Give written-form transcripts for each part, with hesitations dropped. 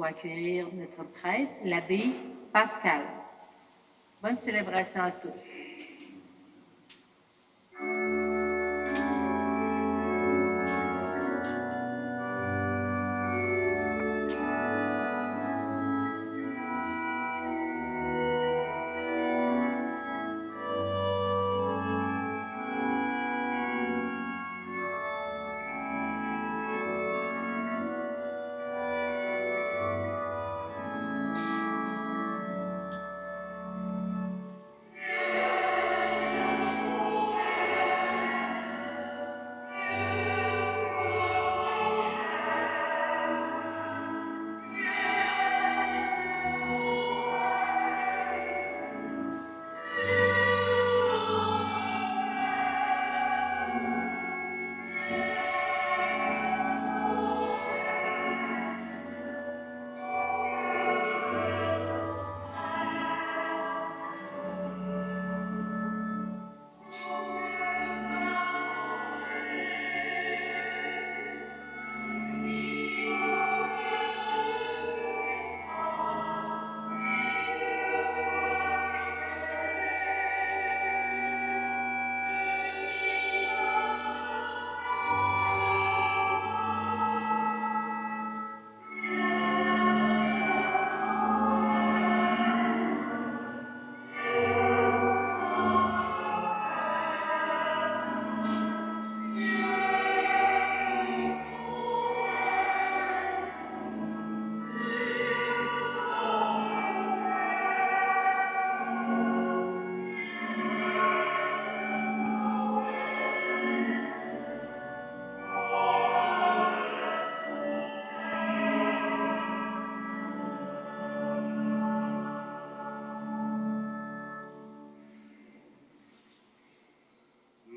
pour accueillir notre prêtre, l'abbé Pascal. Bonne célébration à tous.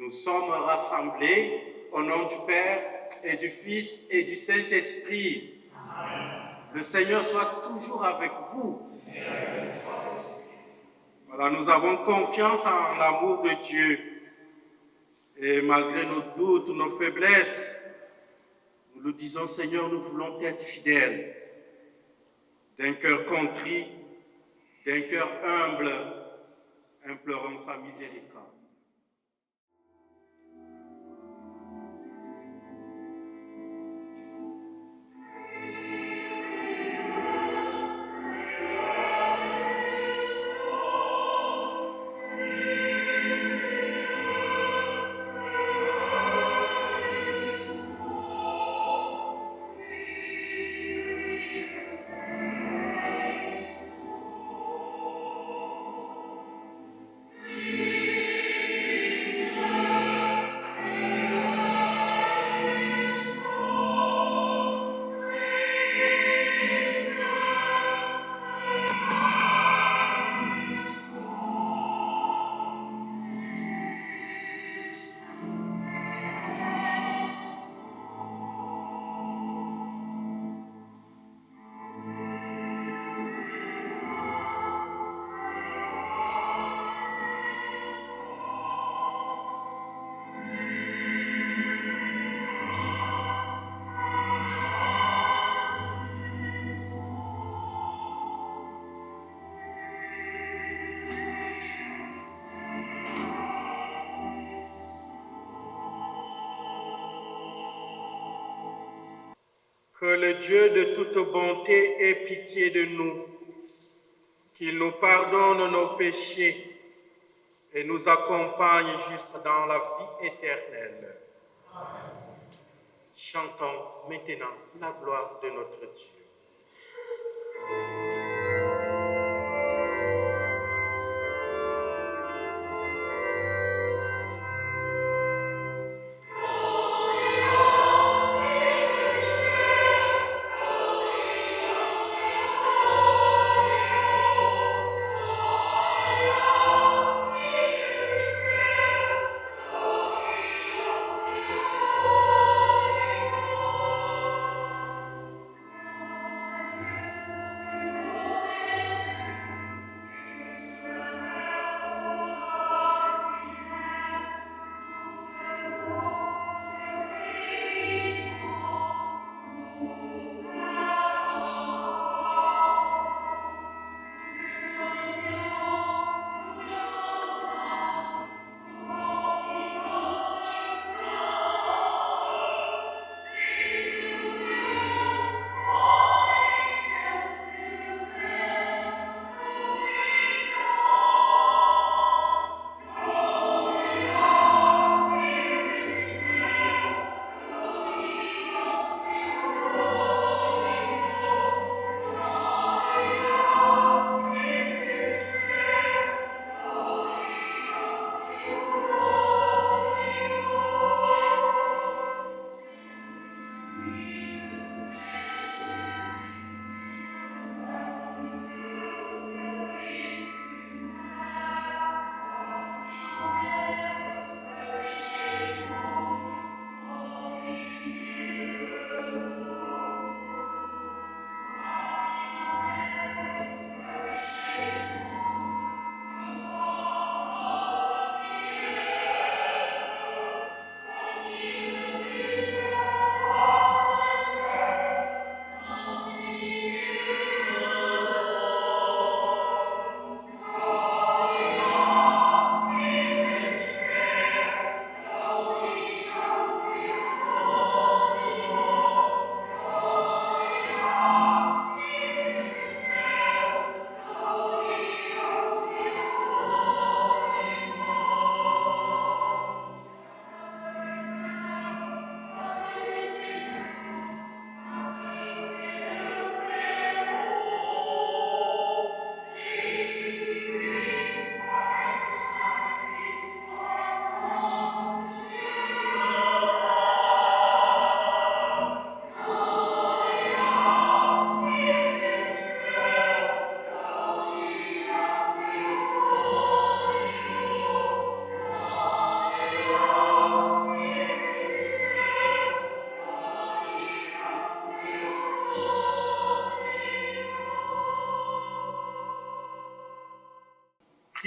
Nous sommes rassemblés au nom du Père et du Fils et du Saint-Esprit. Le Seigneur soit toujours avec vous. Voilà, nous avons confiance en l'amour de Dieu. Et malgré nos doutes, nos faiblesses, nous le disons, Seigneur, nous voulons être fidèles. D'un cœur contrit, d'un cœur humble, implorant sa miséricorde. Que le Dieu de toute bonté ait pitié de nous, qu'il nous pardonne nos péchés et nous accompagne jusque dans la vie éternelle. Amen. Chantons maintenant la gloire de notre Dieu.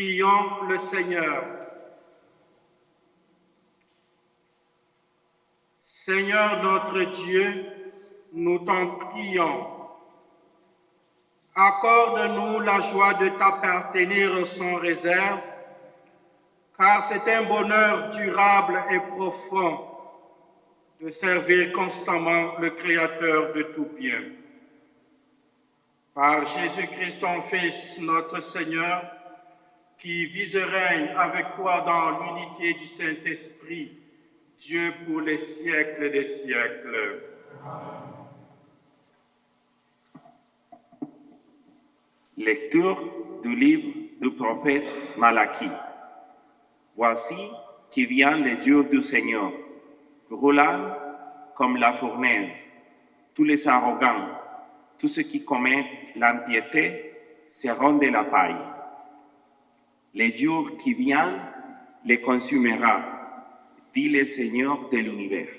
Prions le Seigneur. Seigneur notre Dieu, nous t'en prions. Accorde-nous la joie de t'appartenir sans réserve, car c'est un bonheur durable et profond de servir constamment le Créateur de tout bien. Par Jésus-Christ, ton Fils, notre Seigneur, qui vit et règne avec toi dans l'unité du Saint-Esprit, Dieu pour les siècles des siècles. Lecture du livre du prophète Malachie. Voici qui vient le jour du Seigneur, roulant comme la fournaise. Tous les arrogants, tous ceux qui commettent l'impiété seront de la paille. Le jour qui vient les consumera, dit le Seigneur de l'univers.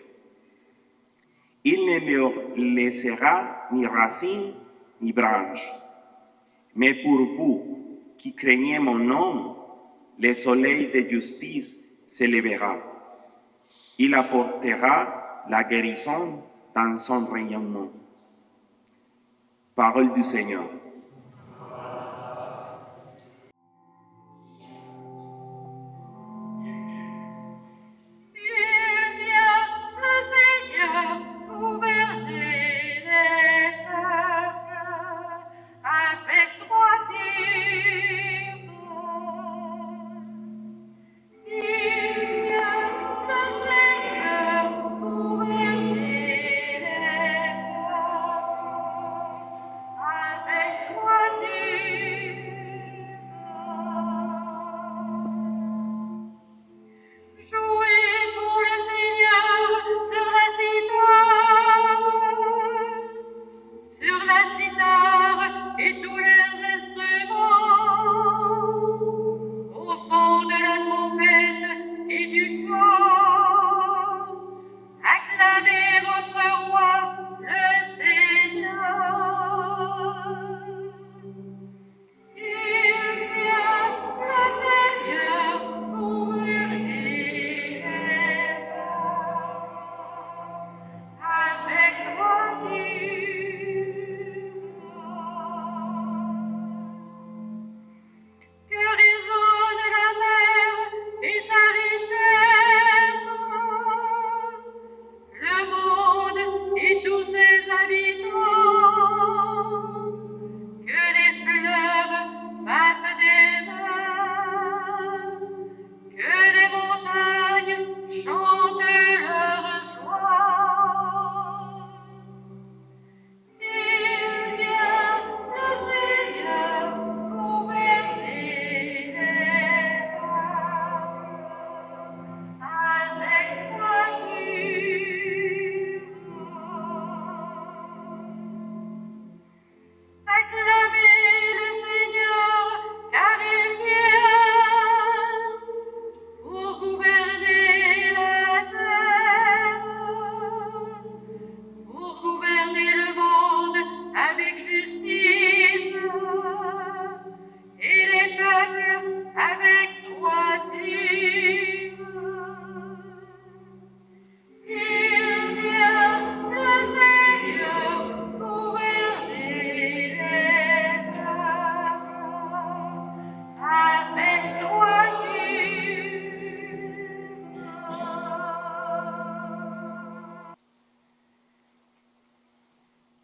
Il ne leur laissera ni racine ni branche. Mais pour vous qui craignez mon nom, le soleil de justice s'élèvera. Il apportera la guérison dans son rayonnement. Parole du Seigneur.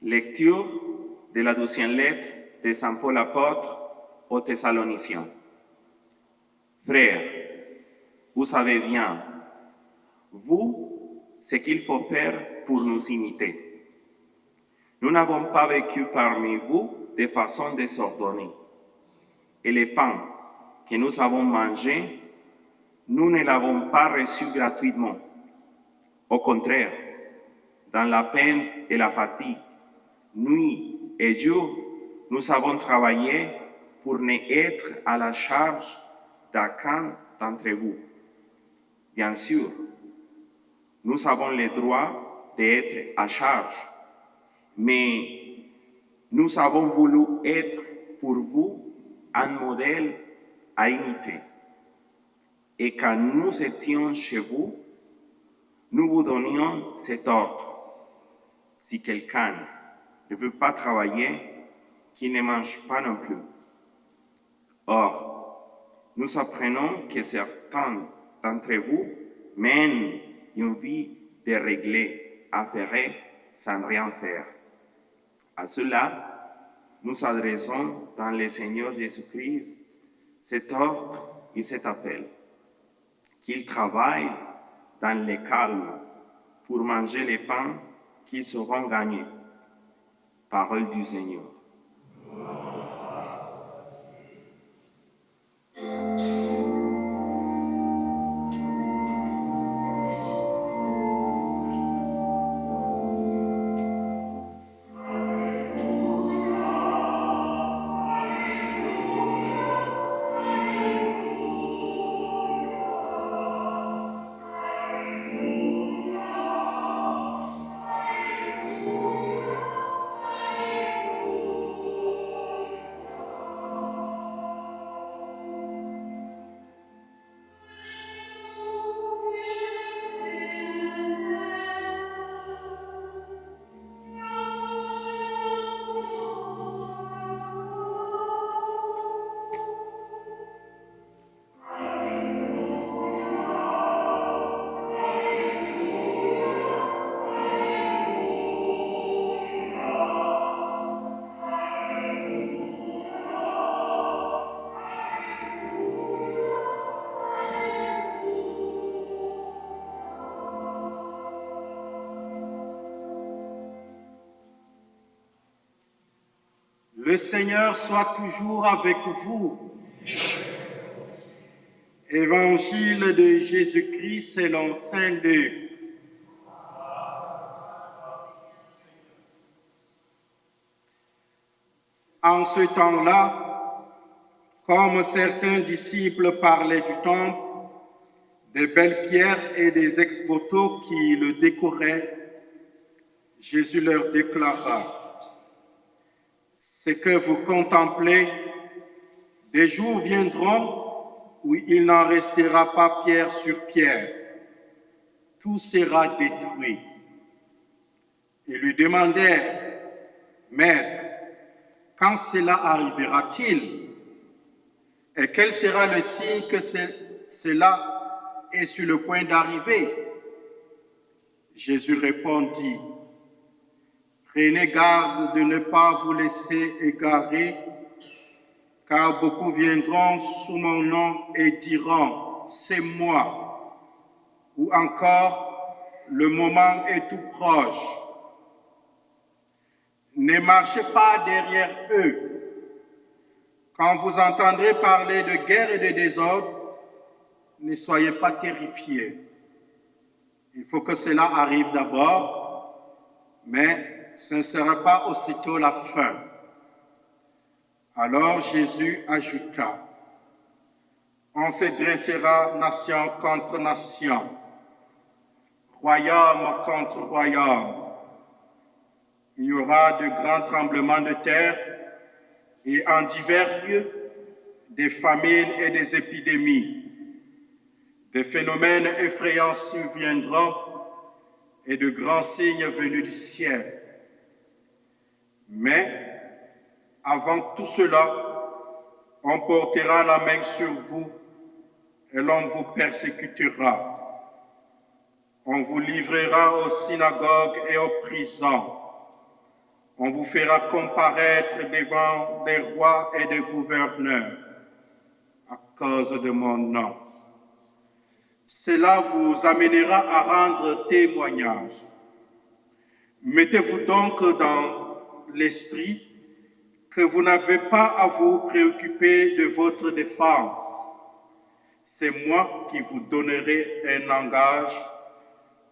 Lecture de la 12e lettre de Saint Paul apôtre aux Thessaloniciens. Frères, vous savez bien, vous, ce qu'il faut faire pour nous imiter. Nous n'avons pas vécu parmi vous de façon désordonnée. Et le pain que nous avons mangé, nous ne l'avons pas reçu gratuitement. Au contraire, dans la peine et la fatigue, nuit et jour, nous avons travaillé pour ne être à la charge d'aucun d'entre vous. Bien sûr, nous avons le droit d'être à charge, mais nous avons voulu être pour vous un modèle à imiter. Et quand nous étions chez vous, nous vous donnions cet ordre. Si quelqu'un ne veut pas travailler, qu'il ne mange pas non plus. Or, nous apprenons que certains d'entre vous mènent une vie déréglée, affairée, sans rien faire. À cela, nous adressons dans le Seigneur Jésus-Christ cet ordre et cet appel. Qu'ils travaillent dans le calme pour manger les pains qu'ils seront gagnés. Parole du Seigneur. Le Seigneur soit toujours avec vous. Évangile de Jésus-Christ selon saint Luc. En ce temps-là, comme certains disciples parlaient du temple, des belles pierres et des ex-voto qui le décoraient, Jésus leur déclara: ce que vous contemplez, des jours viendront où il n'en restera pas pierre sur pierre. Tout sera détruit. Ils lui demandèrent: Maître, quand cela arrivera-t-il? Et quel sera le signe que cela est sur le point d'arriver? Jésus répondit: prenez garde de ne pas vous laisser égarer, car beaucoup viendront sous mon nom et diront: c'est moi. Ou encore: le moment est tout proche. Ne marchez pas derrière eux. Quand vous entendrez parler de guerre et de désordre, ne soyez pas terrifiés. Il faut que cela arrive d'abord, mais ce ne sera pas aussitôt la fin. Alors Jésus ajouta: on se dressera nation contre nation, royaume contre royaume. Il y aura de grands tremblements de terre et en divers lieux, des famines et des épidémies. Des phénomènes effrayants surviendront et de grands signes venus du ciel. Mais avant tout cela, on portera la main sur vous et l'on vous persécutera. On vous livrera aux synagogues et aux prisons. On vous fera comparaître devant des rois et des gouverneurs à cause de mon nom. Cela vous amènera à rendre témoignage. Mettez-vous donc dans l'esprit que vous n'avez pas à vous préoccuper de votre défense. C'est moi qui vous donnerai un langage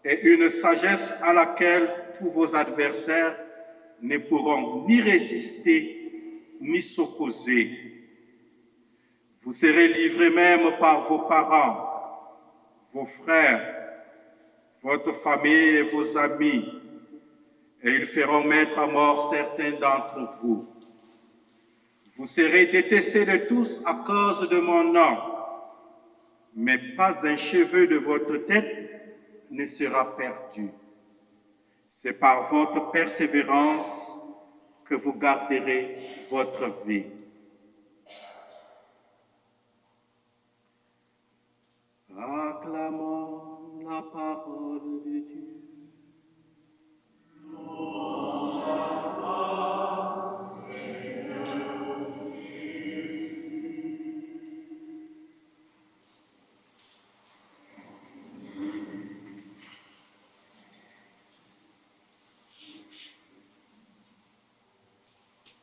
et une sagesse à laquelle tous vos adversaires ne pourront ni résister, ni s'opposer. Vous serez livrés même par vos parents, vos frères, votre famille et vos amis, et ils feront mettre à mort certains d'entre vous. Vous serez détestés de tous à cause de mon nom, mais pas un cheveu de votre tête ne sera perdu. C'est par votre persévérance que vous garderez votre vie. Acclamons la parole de Dieu.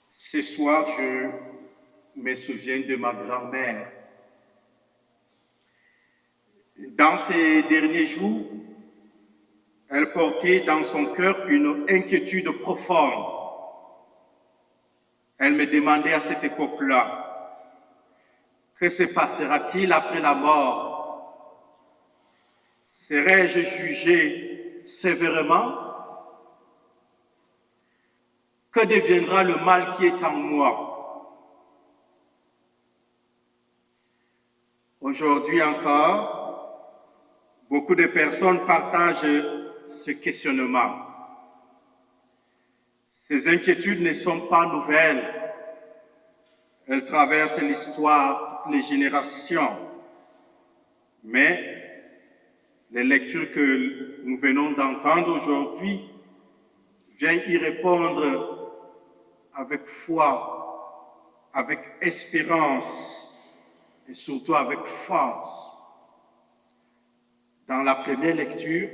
Ce soir, je me souviens de ma grand-mère. Dans ces derniers jours, elle portait dans son cœur une inquiétude profonde. Elle me demandait à cette époque-là, que se passera-t-il après la mort? Serais-je jugé sévèrement? Que deviendra le mal qui est en moi? Aujourd'hui encore, beaucoup de personnes partagent ce questionnement. Ces inquiétudes ne sont pas nouvelles. Elles traversent l'histoire, toutes les générations. Mais les lectures que nous venons d'entendre aujourd'hui viennent y répondre avec foi, avec espérance et surtout avec force. Dans la première lecture,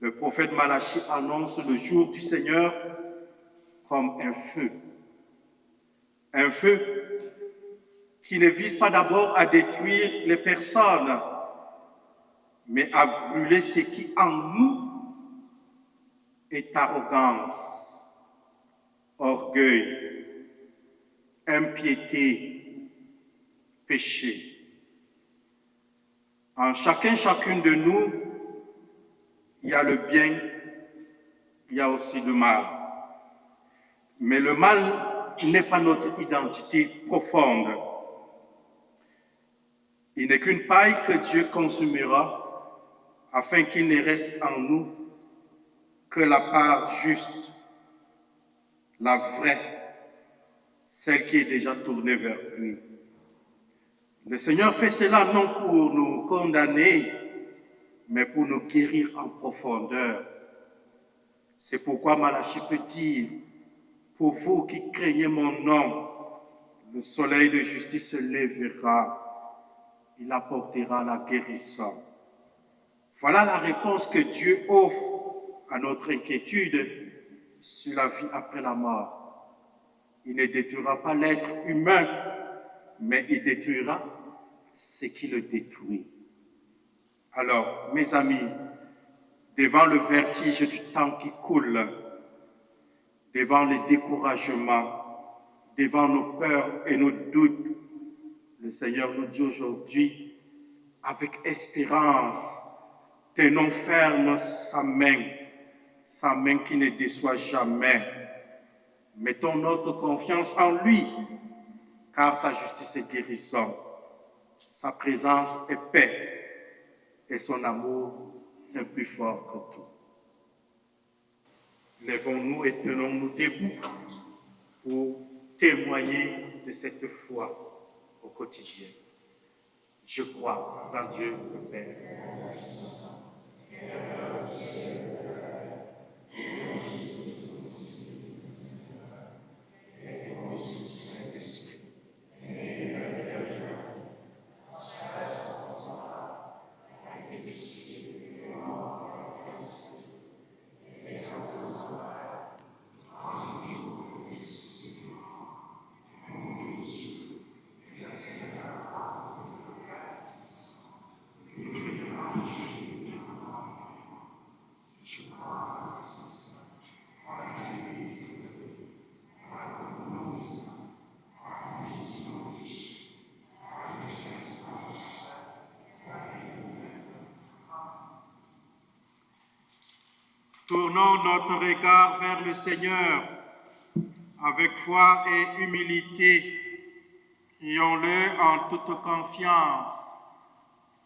le prophète Malachie annonce le jour du Seigneur comme un feu. Un feu qui ne vise pas d'abord à détruire les personnes, mais à brûler ce qui en nous est arrogance, orgueil, impiété, péché. En chacune de nous, il y a le bien, il y a aussi le mal. Mais le mal n'est pas notre identité profonde. Il n'est qu'une paille que Dieu consumera afin qu'il ne reste en nous que la part juste, la vraie, celle qui est déjà tournée vers lui. Le Seigneur fait cela non pour nous condamner, mais pour nous guérir en profondeur. C'est pourquoi Malachie peut dire, pour vous qui craignez mon nom, le soleil de justice se lèvera, il apportera la guérison. Voilà la réponse que Dieu offre à notre inquiétude sur la vie après la mort. Il ne détruira pas l'être humain, mais il détruira ce qui le détruit. Alors, mes amis, devant le vertige du temps qui coule, devant les découragements, devant nos peurs et nos doutes, le Seigneur nous dit aujourd'hui, avec espérance, tenons ferme sa main qui ne déçoit jamais. Mettons notre confiance en lui, car sa justice est guérissante, sa présence est paix, et son amour est plus fort que tout. Lèvons-nous et tenons-nous debout pour témoigner de cette foi au quotidien. Je crois en Dieu le Père puissant. Et du Saint-Esprit. Tournons notre regard vers le Seigneur avec foi et humilité, prions-le en toute confiance.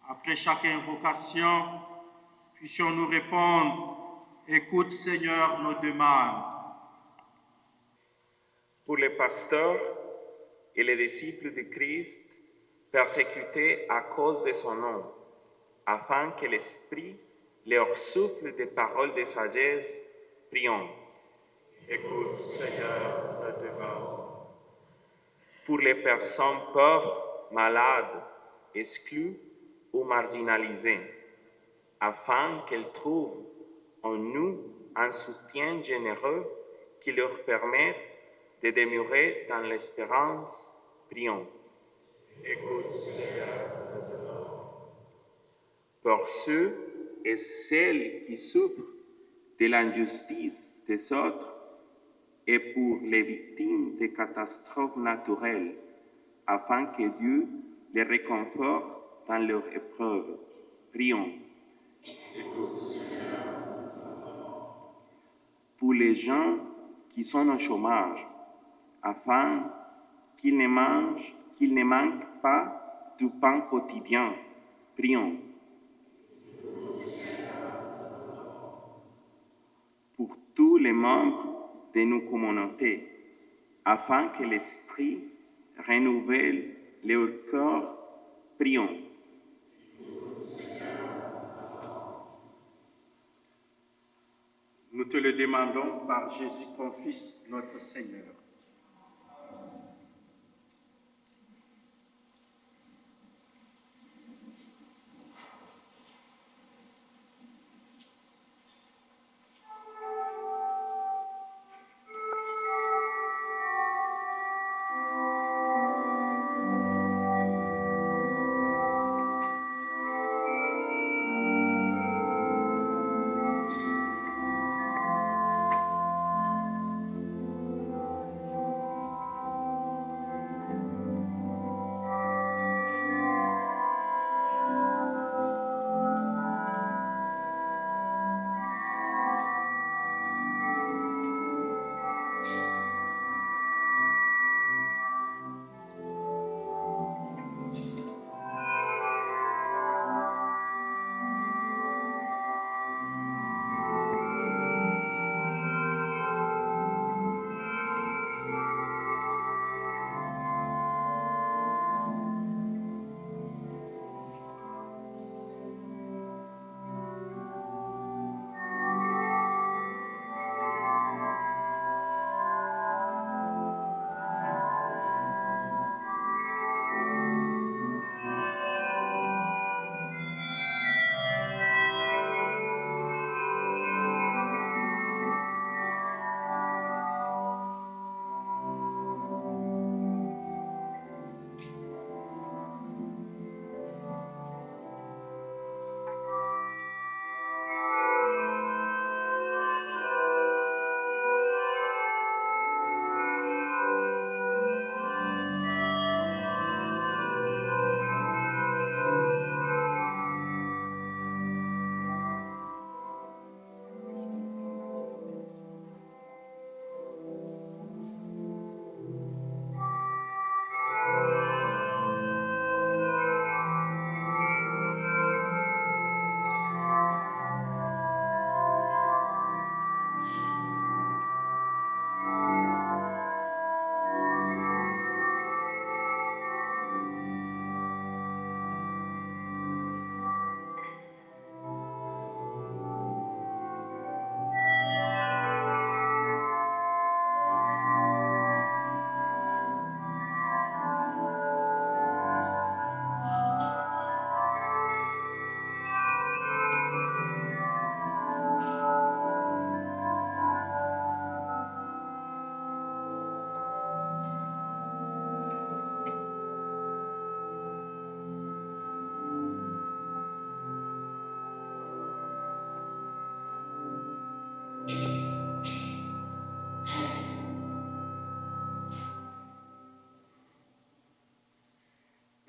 Après chaque invocation, puissions-nous répondre, écoute Seigneur nos demandes. Pour les pasteurs et les disciples de Christ persécutés à cause de son nom, afin que l'Esprit leur souffle des paroles de sagesse, prions. Écoute Seigneur nos demandes. Pour les personnes pauvres, malades, exclues ou marginalisées, afin qu'elles trouvent en nous un soutien généreux qui leur permette de demeurer dans l'espérance, prions. Écoute Seigneur nos demandes. Pour ceux et celles qui souffrent de l'injustice des autres et pour les victimes des catastrophes naturelles, afin que Dieu les réconforte dans leur épreuve. Prions. Écoute Seigneur. Pour les gens qui sont au chômage, afin qu'ils ne manquent pas du pain quotidien. Prions. Pour tous les membres de nos communautés, afin que l'Esprit renouvelle leur cœur, prions. Nous te le demandons par Jésus ton Fils, notre Seigneur.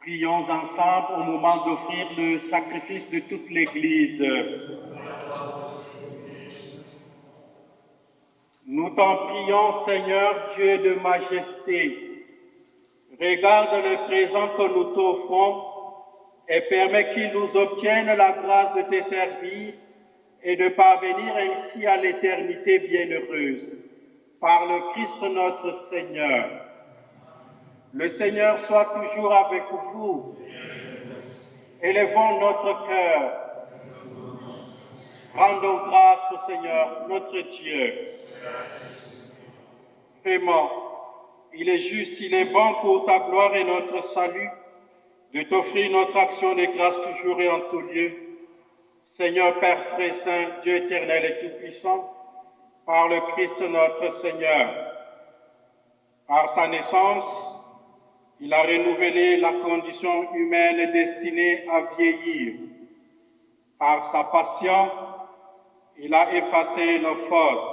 Prions ensemble au moment d'offrir le sacrifice de toute l'Église. Nous t'en prions, Seigneur, Dieu de majesté. Regarde le présent que nous t'offrons et permets qu'il nous obtienne la grâce de te servir et de parvenir ainsi à l'éternité bienheureuse. Par le Christ notre Seigneur. Le Seigneur soit toujours avec vous. Élevons notre cœur. Rendons grâce au Seigneur, notre Dieu. Vraiment, il est juste, il est bon pour ta gloire et notre salut de t'offrir notre action de grâce toujours et en tout lieu. Seigneur Père très saint, Dieu éternel et tout-puissant, par le Christ notre Seigneur. Par sa naissance, il a renouvelé la condition humaine destinée à vieillir. Par sa passion, il a effacé nos fautes.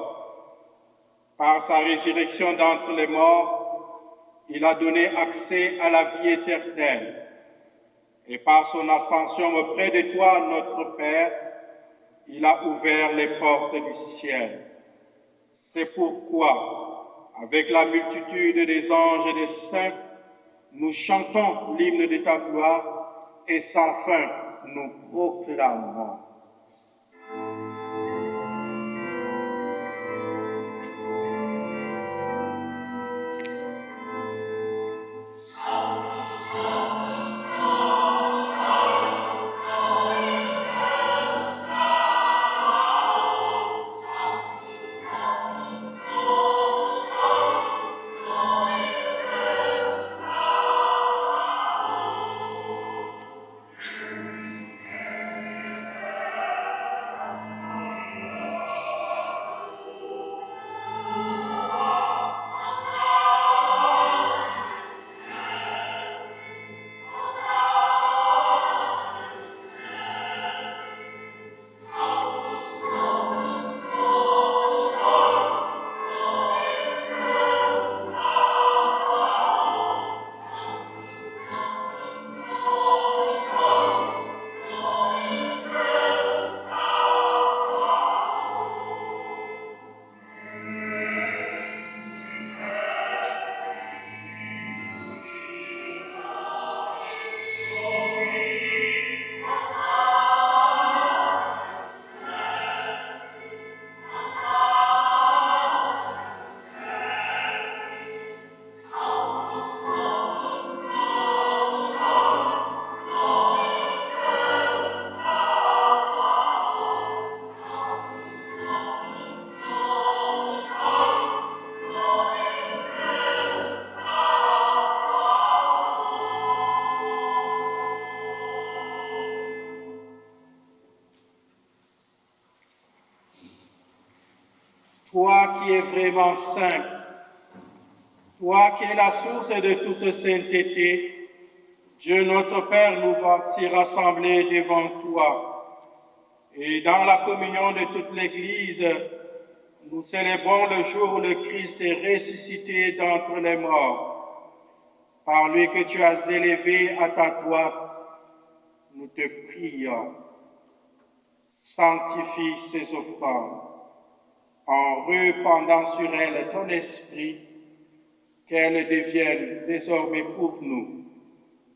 Par sa résurrection d'entre les morts, il a donné accès à la vie éternelle. Et par son ascension auprès de toi, notre Père, il a ouvert les portes du ciel. C'est pourquoi, avec la multitude des anges et des saints, nous chantons l'hymne de ta gloire et sans fin nous proclamons. Toi qui es vraiment saint, toi qui es la source de toute sainteté, Dieu notre Père, nous voici rassemblés devant toi. Et dans la communion de toute l'Église, nous célébrons le jour où le Christ est ressuscité d'entre les morts. Par lui que tu as élevé à ta droite, nous te prions. Sanctifie ces offrandes en répandant sur elles ton esprit, qu'elles deviennent désormais pour nous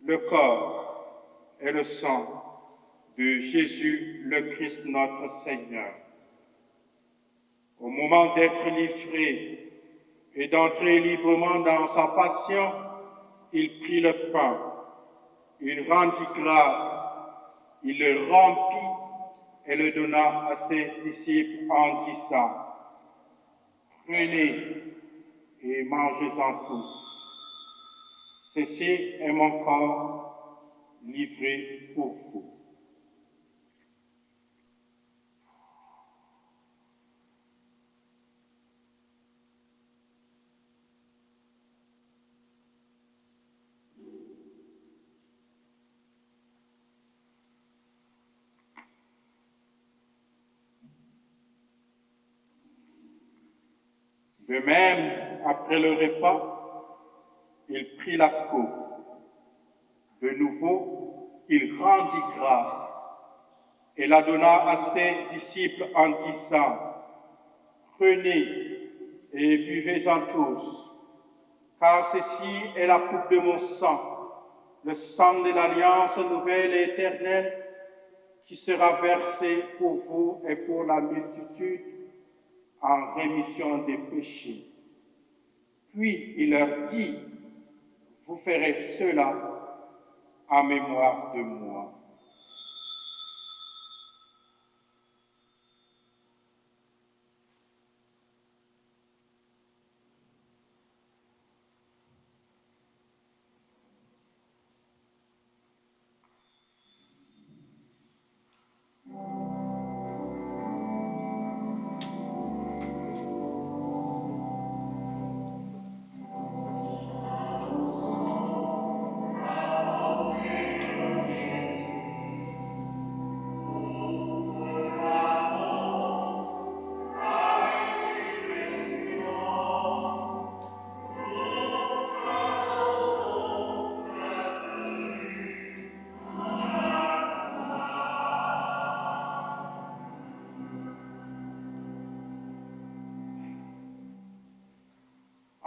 le corps et le sang de Jésus, le Christ notre Seigneur. Au moment d'être livré et d'entrer librement dans sa passion, il prit le pain, il rendit grâce, il le rompit et le donna à ses disciples en disant: prenez et mangez-en tous. Ceci est mon corps livré pour vous. De même, après le repas, il prit la coupe. De nouveau, il rendit grâce et la donna à ses disciples en disant: prenez et buvez-en tous, car ceci est la coupe de mon sang, le sang de l'alliance nouvelle et éternelle, qui sera versé pour vous et pour la multitude en rémission des péchés. Puis il leur dit, vous ferez cela en mémoire de moi.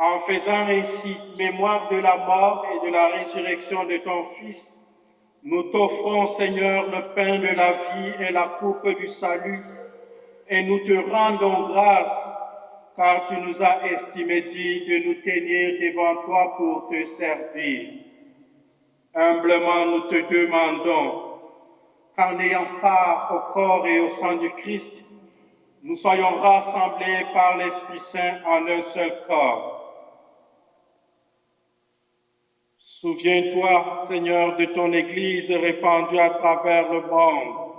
En faisant ainsi mémoire de la mort et de la résurrection de ton Fils, nous t'offrons, Seigneur, le pain de la vie et la coupe du salut, et nous te rendons grâce, car tu nous as estimés dignes de nous tenir devant toi pour te servir. Humblement, nous te demandons qu'en ayant part au corps et au sang du Christ, nous soyons rassemblés par l'Esprit Saint en un seul corps. Souviens-toi, Seigneur, de ton Église répandue à travers le monde.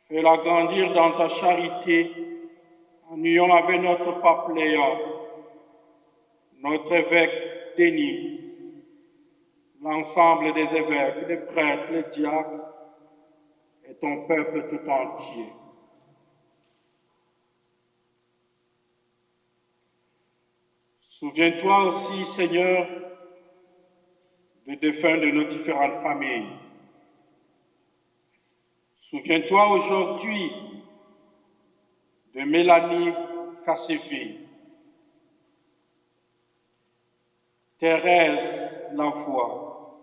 Fais-la grandir dans ta charité, en union avec notre pape Léon, notre évêque Denis, l'ensemble des évêques, des prêtres, les diacres et ton peuple tout entier. Souviens-toi aussi, Seigneur, des défunts de nos différentes familles. Souviens-toi aujourd'hui de Mélanie Kassévi, Thérèse Lavoie,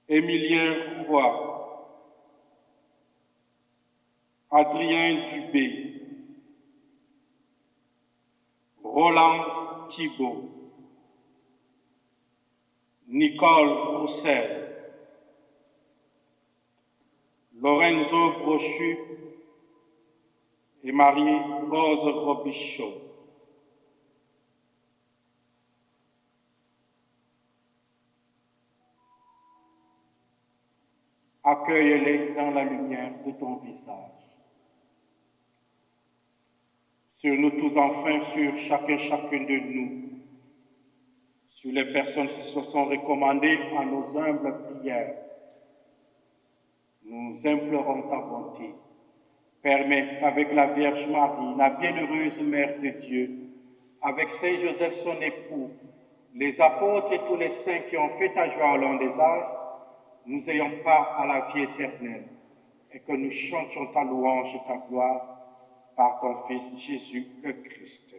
Émilien Roy, Adrien Dubé, Roland Thibault, Nicole Roussel, Lorenzo Brochu et Marie-Rose Robichaud. Accueille-les dans la lumière de ton visage. Sur nous tous enfin, sur chacun de nous, sur les personnes qui se sont recommandées à nos humbles prières. Nous implorons ta bonté. Permets qu'avec la Vierge Marie, la bienheureuse Mère de Dieu, avec Saint Joseph son époux, les apôtres et tous les saints qui ont fait ta joie au long des âges, nous ayons part à la vie éternelle et que nous chantions ta louange et ta gloire par ton Fils Jésus le Christ.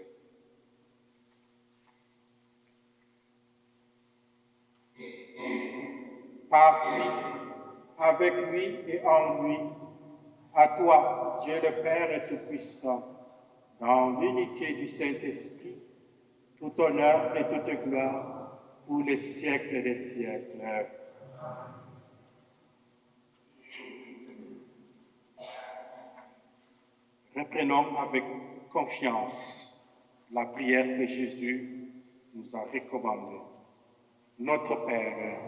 Par lui, avec lui et en lui, à toi, Dieu le Père et Tout-Puissant, dans l'unité du Saint-Esprit, tout honneur et toute gloire pour les siècles des siècles. Reprenons avec confiance la prière que Jésus nous a recommandée. Notre Père,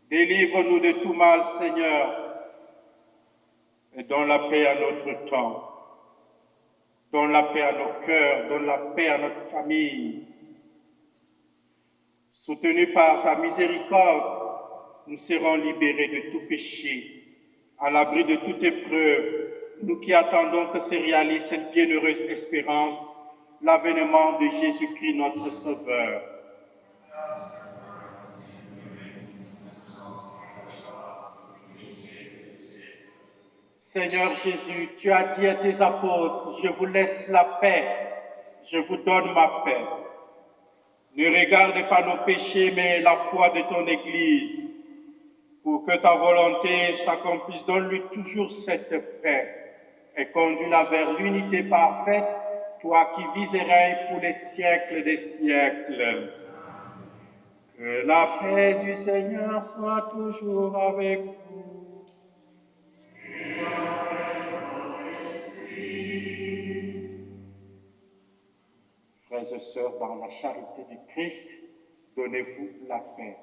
délivre-nous de tout mal, Seigneur, et donne la paix à notre temps. Donne la paix à nos cœurs, donne la paix à notre famille, Soutenus par ta miséricorde, nous serons libérés de tout péché, à l'abri de toute épreuve, nous qui attendons que se réalise cette bienheureuse espérance, l'avènement de Jésus-Christ notre Sauveur. Seigneur Jésus, tu as dit à tes apôtres, je vous laisse la paix, je vous donne ma paix. Ne regarde pas nos péchés, mais la foi de ton Église. Pour que ta volonté s'accomplisse, donne-lui toujours cette paix et conduis-la vers l'unité parfaite, toi qui vis et règnes pour les siècles des siècles. Que la paix du Seigneur soit toujours avec vous. Frères et sœurs, dans la charité du Christ, donnez-vous la paix.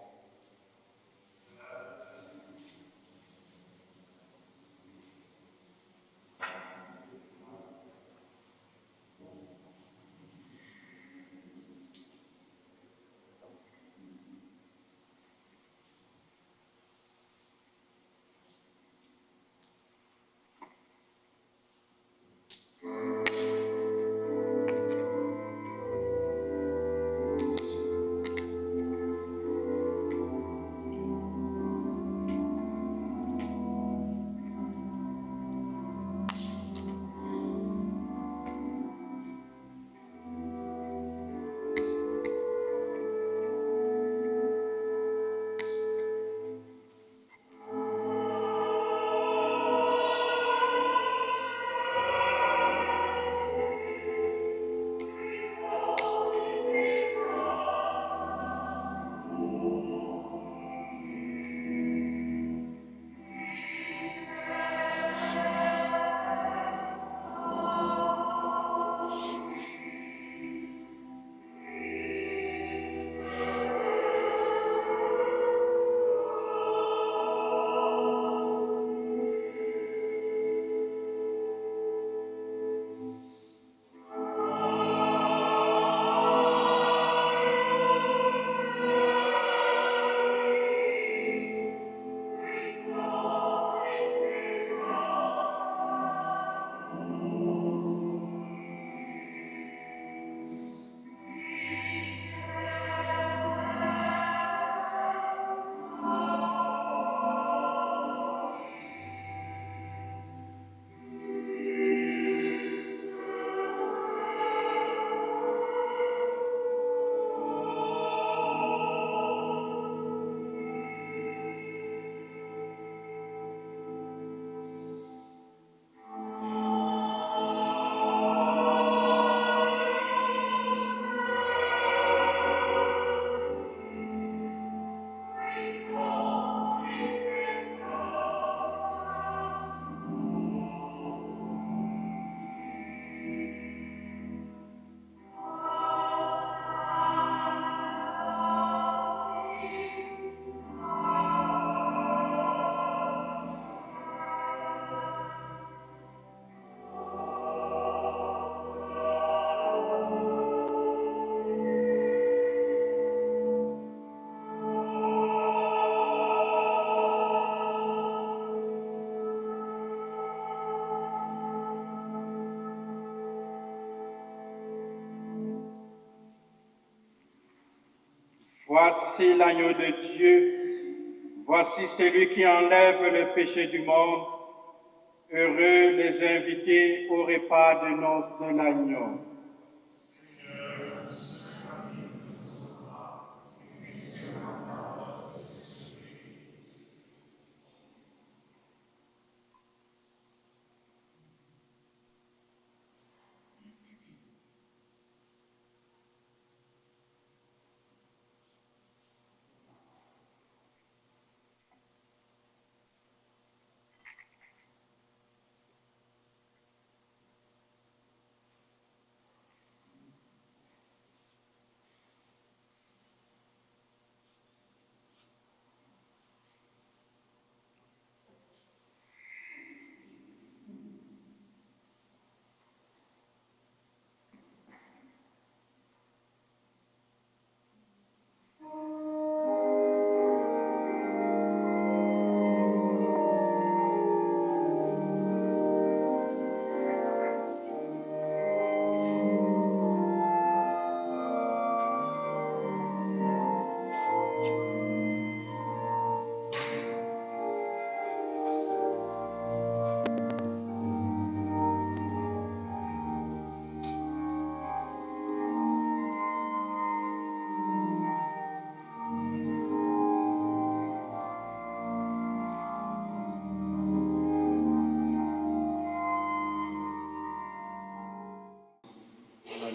Voici l'agneau de Dieu, voici celui qui enlève le péché du monde. Heureux les invités au repas de noces de l'agneau.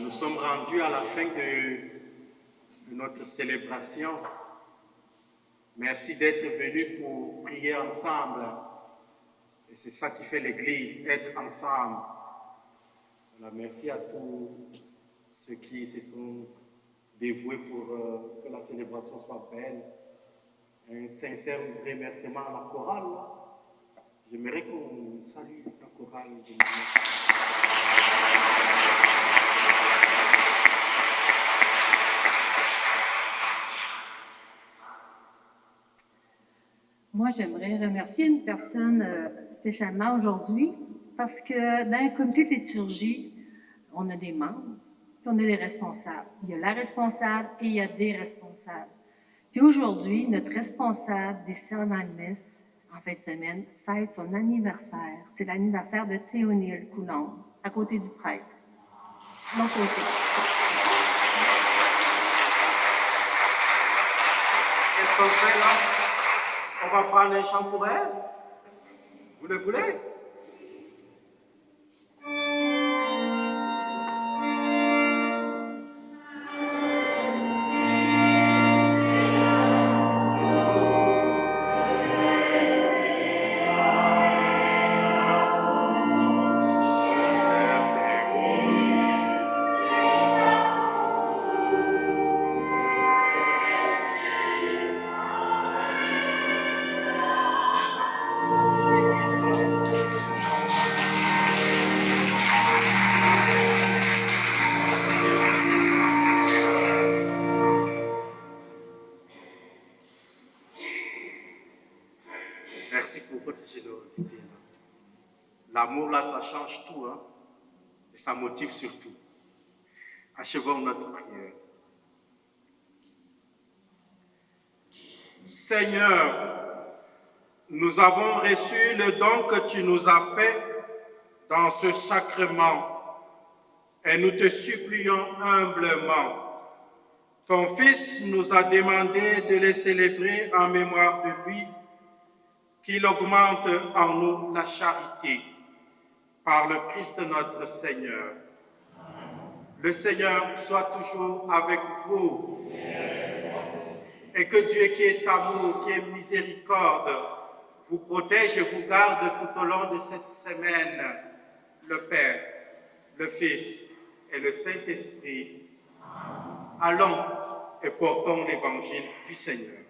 Nous sommes rendus à la fin de notre célébration. Merci d'être venus pour prier ensemble. Et c'est ça qui fait l'Église, être ensemble. Voilà, merci à tous ceux qui se sont dévoués pour que la célébration soit belle. Un sincère remerciement à la chorale. J'aimerais qu'on salue la chorale de Moi, j'aimerais remercier une personne spécialement aujourd'hui parce que dans un comité de liturgie, on a des membres, puis on a des responsables. Il y a la responsable et il y a des responsables. Puis aujourd'hui, notre responsable des servants de messe, en fin de semaine, fête son anniversaire. C'est l'anniversaire de Théonile Coulombe, à côté du prêtre. De l'autre côté. Qu'est-ce qu'on fait là? On va prendre un chant pour elle? Vous le voulez? Merci pour votre générosité. L'amour, là, ça change tout, hein? Et ça motive surtout. Achevons notre prière. Seigneur, nous avons reçu le don que tu nous as fait dans ce sacrement et nous te supplions humblement. Ton Fils nous a demandé de les célébrer en mémoire de lui, qu'il augmente en nous la charité par le Christ notre Seigneur. Le Seigneur soit toujours avec vous et que Dieu qui est amour, qui est miséricorde, vous protège et vous garde tout au long de cette semaine, le Père, le Fils et le Saint-Esprit. Allons et portons l'évangile du Seigneur.